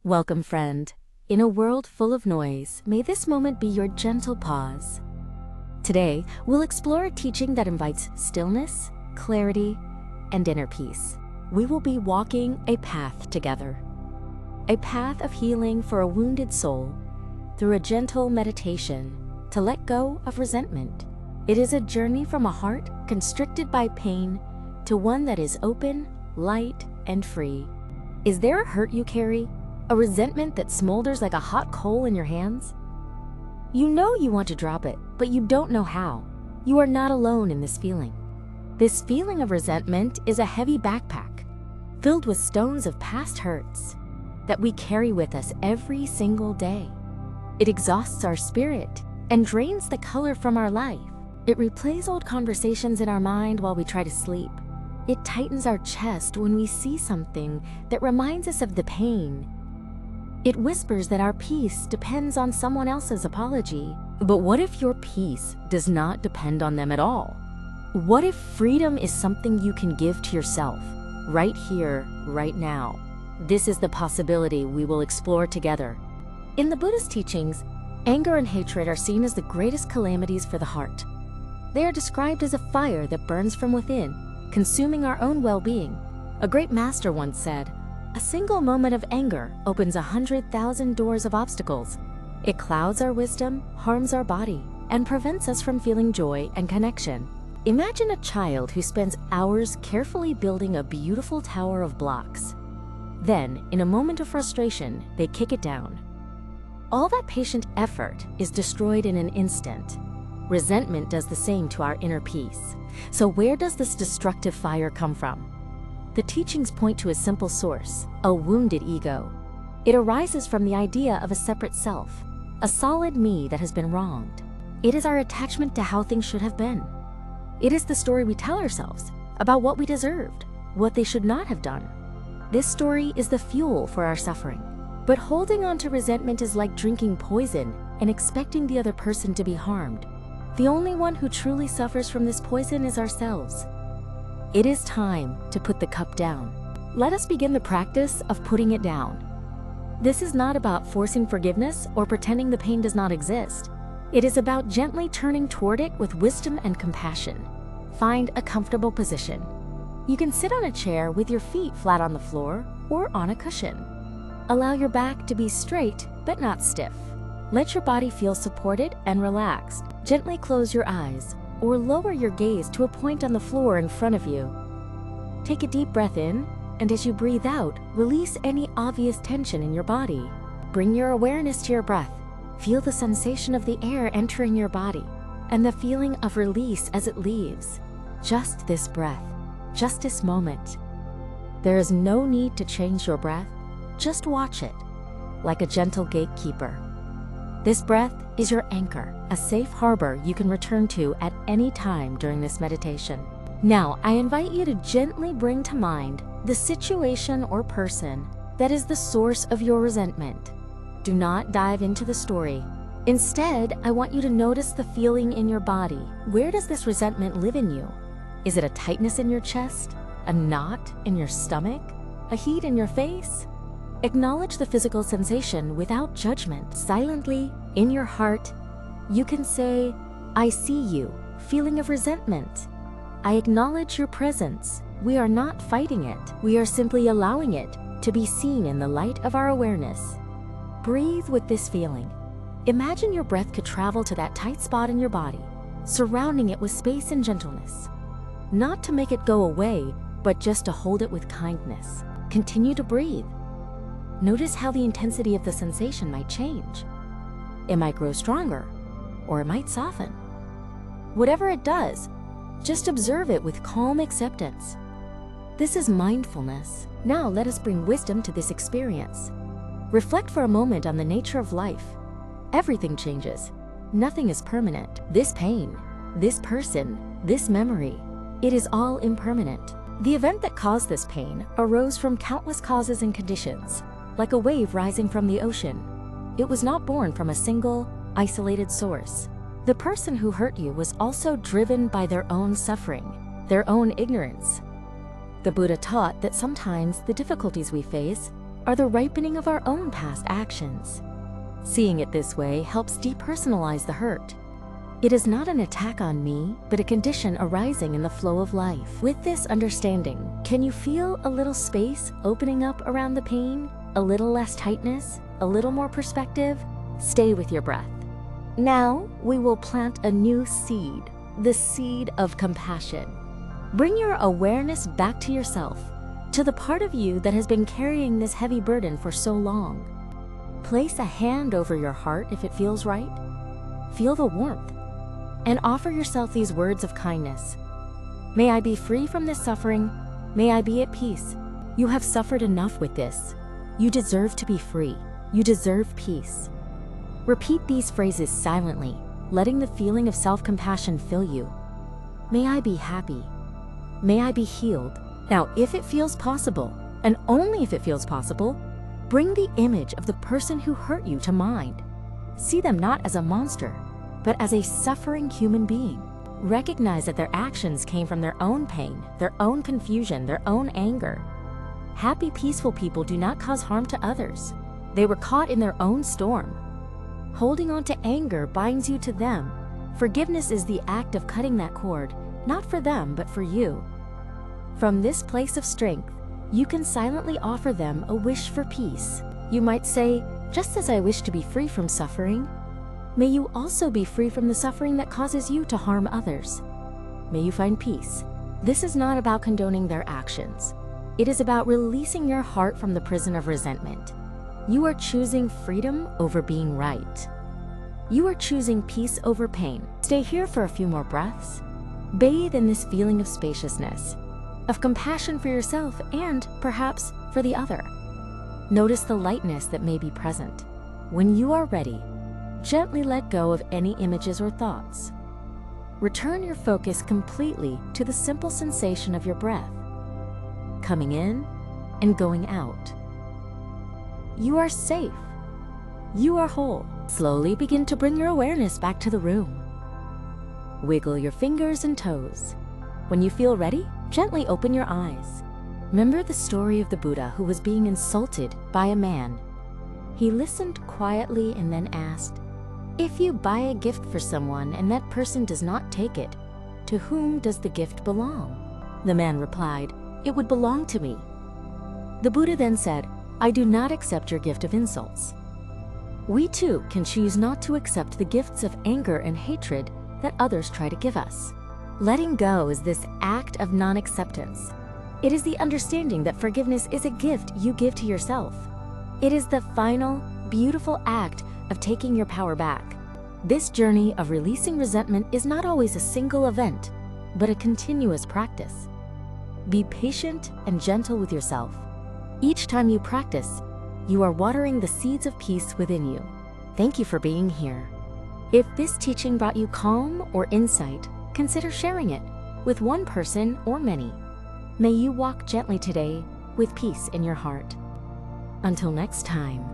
Welcome, friend. In a world full of noise, may this moment be your gentle pause. Today, we'll explore a teaching that invites stillness, clarity, and inner peace. We will be walking a path together. A path of healing for a wounded soul through a gentle meditation to let go of resentment. It is a journey from a heart constricted by pain to one that is open, light, and free. Is there a hurt you carry? A resentment that smolders like a hot coal in your hands? You know you want to drop it, but you don't know how. You are not alone in this feeling. This feeling of resentment is a heavy backpack filled with stones of past hurts that we carry with us every single day. It exhausts our spirit and drains the color from our life. It replays old conversations in our mind while we try to sleep. It tightens our chest when we see something that reminds us of the pain. It whispers that our peace depends on someone else's apology. But what if your peace does not depend on them at all? What if freedom is something you can give to yourself, right here, right now? This is the possibility we will explore together. In the Buddhist teachings, anger and hatred are seen as the greatest calamities for the heart. They are described as a fire that burns from within, consuming our own well-being. A great master once said, "A single moment of anger opens 100,000 doors of obstacles. It clouds our wisdom, harms our body, and prevents us from feeling joy and connection." Imagine a child who spends hours carefully building a beautiful tower of blocks. Then, in a moment of frustration, they kick it down. All that patient effort is destroyed in an instant. Resentment does the same to our inner peace. So where does this destructive fire come from? The teachings point to a simple source, a wounded ego. It arises from the idea of a separate self, a solid me that has been wronged. It is our attachment to how things should have been. It is the story we tell ourselves about what we deserved, what they should not have done. This story is the fuel for our suffering. But holding on to resentment is like drinking poison and expecting the other person to be harmed. The only one who truly suffers from this poison is ourselves. It is time to put the cup down. Let us begin the practice of putting it down. This is not about forcing forgiveness or pretending the pain does not exist. It is about gently turning toward it with wisdom and compassion. Find a comfortable position. You can sit on a chair with your feet flat on the floor or on a cushion. Allow your back to be straight but not stiff. Let your body feel supported and relaxed. Gently close your eyes or lower your gaze to a point on the floor in front of you. Take a deep breath in, and as you breathe out, release any obvious tension in your body. Bring your awareness to your breath. Feel the sensation of the air entering your body and the feeling of release as it leaves. Just this breath, just this moment. There is no need to change your breath. Just watch it, like a gentle gatekeeper. This breath is your anchor, a safe harbor you can return to at any time during this meditation. Now, I invite you to gently bring to mind the situation or person that is the source of your resentment. Do not dive into the story. Instead, I want you to notice the feeling in your body. Where does this resentment live in you? Is it a tightness in your chest? A knot in your stomach? A heat in your face? Acknowledge the physical sensation without judgment. Silently, in your heart, you can say, "I see you," feeling of resentment. I acknowledge your presence. We are not fighting it. We are simply allowing it to be seen in the light of our awareness. Breathe with this feeling. Imagine your breath could travel to that tight spot in your body, surrounding it with space and gentleness. Not to make it go away, but just to hold it with kindness. Continue to breathe. Notice how the intensity of the sensation might change. It might grow stronger, or it might soften. Whatever it does, just observe it with calm acceptance. This is mindfulness. Now let us bring wisdom to this experience. Reflect for a moment on the nature of life. Everything changes. Nothing is permanent. This pain, this person, this memory, it is all impermanent. The event that caused this pain arose from countless causes and conditions. Like a wave rising from the ocean. It was not born from a single, isolated source. The person who hurt you was also driven by their own suffering, their own ignorance. The Buddha taught that sometimes the difficulties we face are the ripening of our own past actions. Seeing it this way helps depersonalize the hurt. It is not an attack on me, but a condition arising in the flow of life. With this understanding, can you feel a little space opening up around the pain? A little less tightness? A little more perspective? Stay with your breath. Now, we will plant a new seed, the seed of compassion. Bring your awareness back to yourself, to the part of you that has been carrying this heavy burden for so long. Place a hand over your heart if it feels right. Feel the warmth, and offer yourself these words of kindness. May I be free from this suffering. May I be at peace. You have suffered enough with this. You deserve to be free. You deserve peace. Repeat these phrases silently, letting the feeling of self-compassion fill you. May I be happy. May I be healed. Now, if it feels possible, and only if it feels possible, bring the image of the person who hurt you to mind. See them not as a monster, but as a suffering human being. Recognize that their actions came from their own pain, their own confusion, their own anger. Happy, peaceful people do not cause harm to others. They were caught in their own storm. Holding on to anger binds you to them. Forgiveness is the act of cutting that cord, not for them, but for you. From this place of strength, you can silently offer them a wish for peace. You might say, just as I wish to be free from suffering, may you also be free from the suffering that causes you to harm others. May you find peace. This is not about condoning their actions. It is about releasing your heart from the prison of resentment. You are choosing freedom over being right. You are choosing peace over pain. Stay here for a few more breaths. Bathe in this feeling of spaciousness, of compassion for yourself and, perhaps, for the other. Notice the lightness that may be present. When you are ready, gently let go of any images or thoughts. Return your focus completely to the simple sensation of your breath, coming in and going out. You are safe. You are whole. Slowly begin to bring your awareness back to the room. Wiggle your fingers and toes. When you feel ready, gently open your eyes. Remember the story of the Buddha who was being insulted by a man. He listened quietly and then asked, "If you buy a gift for someone and that person does not take it, to whom does the gift belong?" The man replied, "It would belong to me." The Buddha then said, "I do not accept your gift of insults." We too can choose not to accept the gifts of anger and hatred that others try to give us. Letting go is this act of non-acceptance. It is the understanding that forgiveness is a gift you give to yourself. It is the final, beautiful act of taking your power back. This journey of releasing resentment is not always a single event, but a continuous practice. Be patient and gentle with yourself. Each time you practice, you are watering the seeds of peace within you. Thank you for being here. If this teaching brought you calm or insight, consider sharing it with one person or many. May you walk gently today with peace in your heart. Until next time.